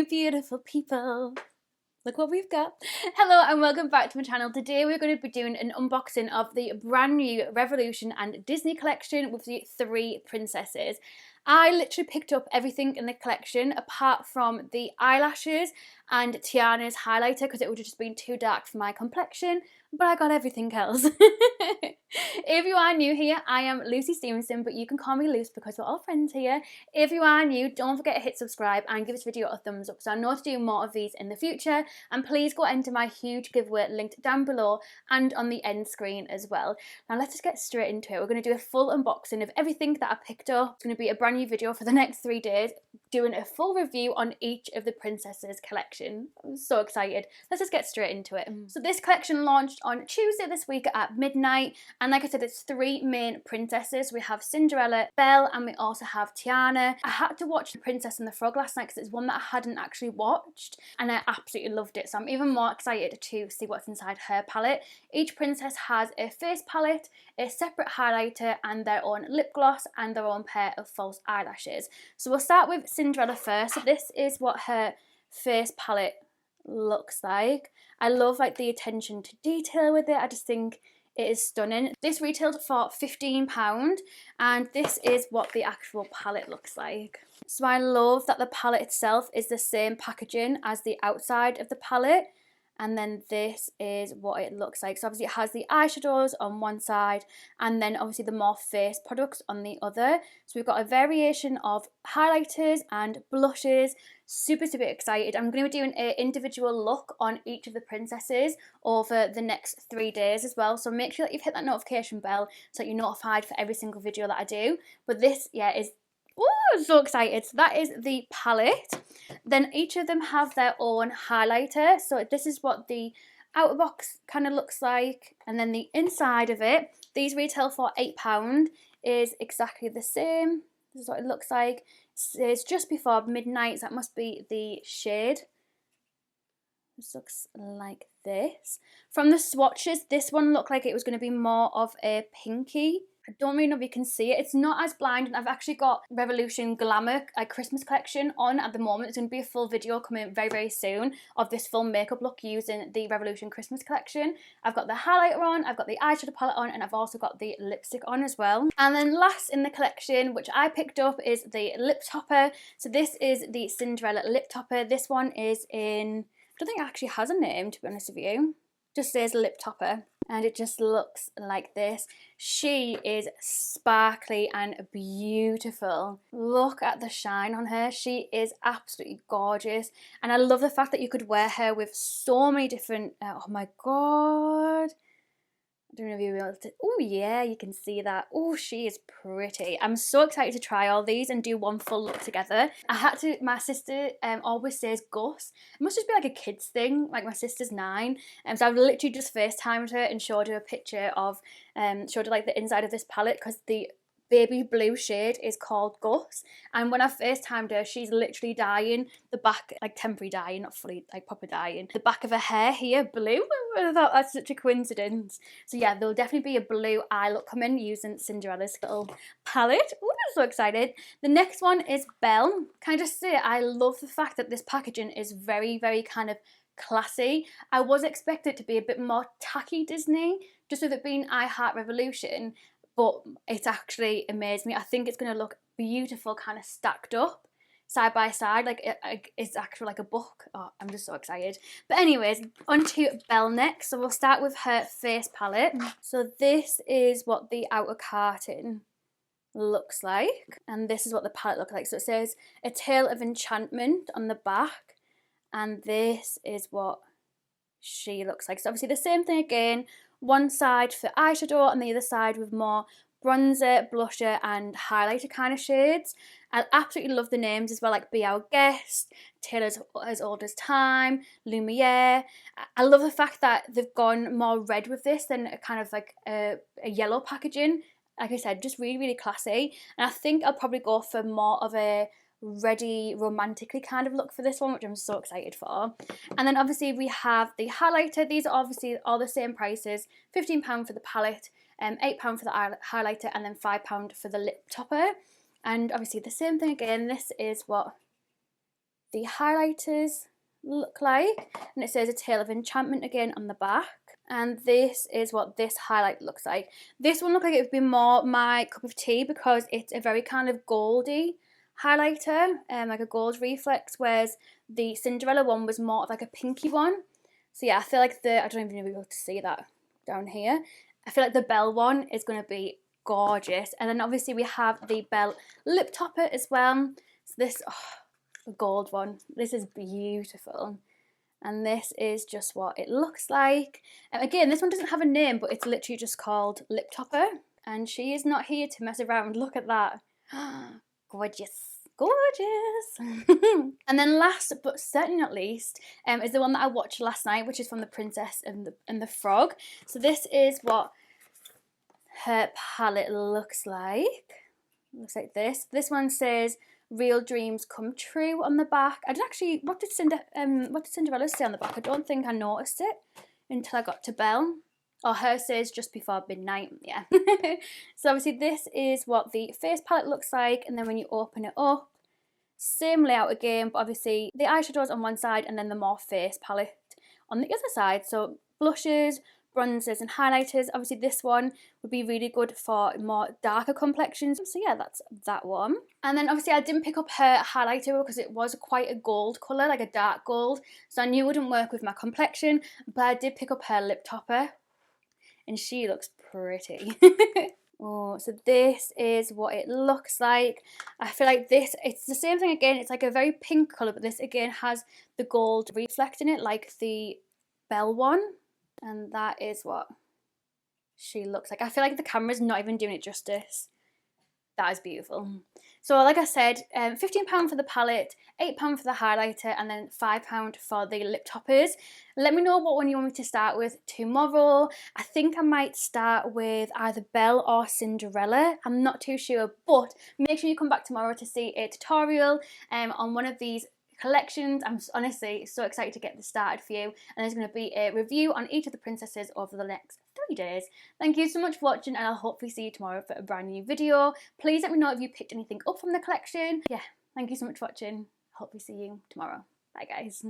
you beautiful people. Look what we've got. Hello and welcome back to my channel. Today we're going to be doing an unboxing of the brand new Revolution and Disney collection with the 3 princesses. I literally picked up everything in the collection apart from the eyelashes and Tiana's highlighter because it would have just been too dark for my complexion, but I got everything else. If you are new here, I am Luce Stephenson, but you can call me Luce because we're all friends here. If you are new, don't forget to hit subscribe and give this video a thumbs up so I know to do more of these in the future. And please go enter my huge giveaway linked down below and on the end screen as well. Now let's just get straight into it. We're going to do a full unboxing of everything that I picked up. It's going to be a brand new video for the next 3 days, doing a full review on each of the princesses collection. I'm so excited. Let's just get straight into it. So this collection launched on Tuesday this week at midnight, and like I said, it's 3 main princesses. We have Cinderella, Belle, and we also have Tiana. I had to watch The Princess and the Frog last night because it's one that I hadn't actually watched, and I absolutely loved it, so I'm even more excited to see what's inside her palette. Each princess has a face palette, a separate highlighter, and their own lip gloss and their own pair of false eyelashes. So we'll start with Cinderella first. So this is what her face palette looks like. I love like the attention to detail with it. I just think it is stunning. This retailed for £15 and this is what the actual palette looks like. So I love that the palette itself is the same packaging as the outside of the palette, and then this is what it looks like. So obviously it has the eyeshadows on one side and then obviously the more face products on the other. So we've got a variation of highlighters and blushes. Super excited. I'm going to be doing an individual look on each of the princesses over the next 3 days as well. So make sure that you've hit that notification bell so that you're notified for every single video that I do. But this, yeah, is... Oh, I'm so excited. So that is the palette. Then each of them have their own highlighter. So this is what the outer box kind of looks like. And then the inside of it, these retail for £8, is exactly the same. This is what it looks like. It's just before midnight, so that must be the shade. This looks like this. From the swatches, this one looked like it was going to be more of a pinky. I don't really know if you can see it. It's not as blind, and I've actually got Revolution Glamour Christmas collection on at the moment. There's going to be a full video coming very soon of this full makeup look using the Revolution Christmas collection. I've got the highlighter on, I've got the eyeshadow palette on, and I've also got the lipstick on as well. And then last in the collection, which I picked up, is the lip topper. So this is the Cinderella lip topper. This one is in... I don't think it actually has a name, to be honest with you. Just says lip topper. And it just looks like this. She is sparkly and beautiful. Look at the shine on her. She is absolutely gorgeous. And I love the fact that you could wear her with so many different... oh my god. I don't know if you'll be able to... Oh yeah, you can see that. Oh, she is pretty. I'm so excited to try all these and do one full look together. I had to... My sister always says Gus. It must just be like a kid's thing. Like my sister's 9. So I've literally just FaceTimed her and showed her a picture of... showed her like the inside of this palette because the baby blue shade is called Gus, and when I FaceTimed her, she's literally dyeing the back, like temporary dyeing, not fully like proper dyeing, the back of her hair here blue. I thought that's such a coincidence. So yeah, there'll definitely be a blue eye look coming using Cinderella's little palette. Oh, I'm so excited. The next one is Belle. Can I just say, I love the fact that this packaging is very kind of classy. I was expecting it to be a bit more tacky Disney, just with it being I Heart Revolution, but it's actually amazed me. I think it's going to look beautiful, kind of stacked up, side by side, like it's actually like a book. Oh, I'm just so excited. But anyways, on to Belle next. So we'll start with her face palette. So this is what the outer carton looks like, and this is what the palette looks like. So it says A Tale of Enchantment on the back, and this is what she looks like. So obviously the same thing again. One side for eyeshadow and the other side with more bronzer, blusher and highlighter kind of shades. I absolutely love the names as well, like Be Our Guest, Taylor's As Old As Time, Lumiere. I love the fact that they've gone more red with this than a kind of like a yellow packaging. Like I said, just really classy. And I think I'll probably go for more of a ready romantically kind of look for this one, which I'm so excited for. And then obviously we have the highlighter. These are obviously all the same prices. £15 for the palette, £8 for the highlighter, and then £5 for the lip topper. And obviously the same thing again. This is what the highlighters look like, and it says A Tale of Enchantment again on the back. And this is what this highlight looks like. This one looked like it would be more my cup of tea because it's a very kind of goldy highlighter, like a gold reflex, whereas the Cinderella one was more of like a pinky one. So yeah, I feel like I don't even know if you're able to see that down here. I feel like the Belle one is going to be gorgeous. And then obviously we have the Belle lip topper as well. So this, the gold one, this is beautiful. And this is just what it looks like. And again, this one doesn't have a name, but it's literally just called Lip Topper. And she is not here to mess around. Look at that. Gorgeous. Gorgeous. And then last but certainly not least is the one that I watched last night, which is from The Princess and the Frog. So this is what her palette looks like. Looks like this. This one says Real Dreams Come True on the back. I didn't actually, what did Cinderella say on the back? I don't think I noticed it until I got to Belle. Or her says Just Before Midnight, yeah. So obviously this is what the face palette looks like, and then when you open it up, same layout again, but obviously the eyeshadows on one side and then the more face palette on the other side. So blushes, bronzers and highlighters. Obviously this one would be really good for more darker complexions. So yeah, that's that one. And then obviously I didn't pick up her highlighter because it was quite a gold colour, like a dark gold. So I knew it wouldn't work with my complexion, but I did pick up her lip topper and she looks pretty. Oh, so this is what it looks like. I feel like this, it's the same thing again. It's like a very pink colour, but this again has the gold reflecting it like the Belle one. And that is what she looks like. I feel like the camera's not even doing it justice. That is beautiful. So like I said, £15 for the palette, £8 for the highlighter, and then £5 for the lip toppers. Let me know what one you want me to start with tomorrow. I think I might start with either Belle or Cinderella. I'm not too sure, but make sure you come back tomorrow to see a tutorial on one of these collections. I'm honestly so excited to get this started for you, and there's going to be a review on each of the princesses over the next 3 days. Thank you so much for watching, and I'll hopefully see you tomorrow for a brand new video. Please let me know if you picked anything up from the collection. Yeah, thank you so much for watching. Hopefully see you tomorrow. Bye guys.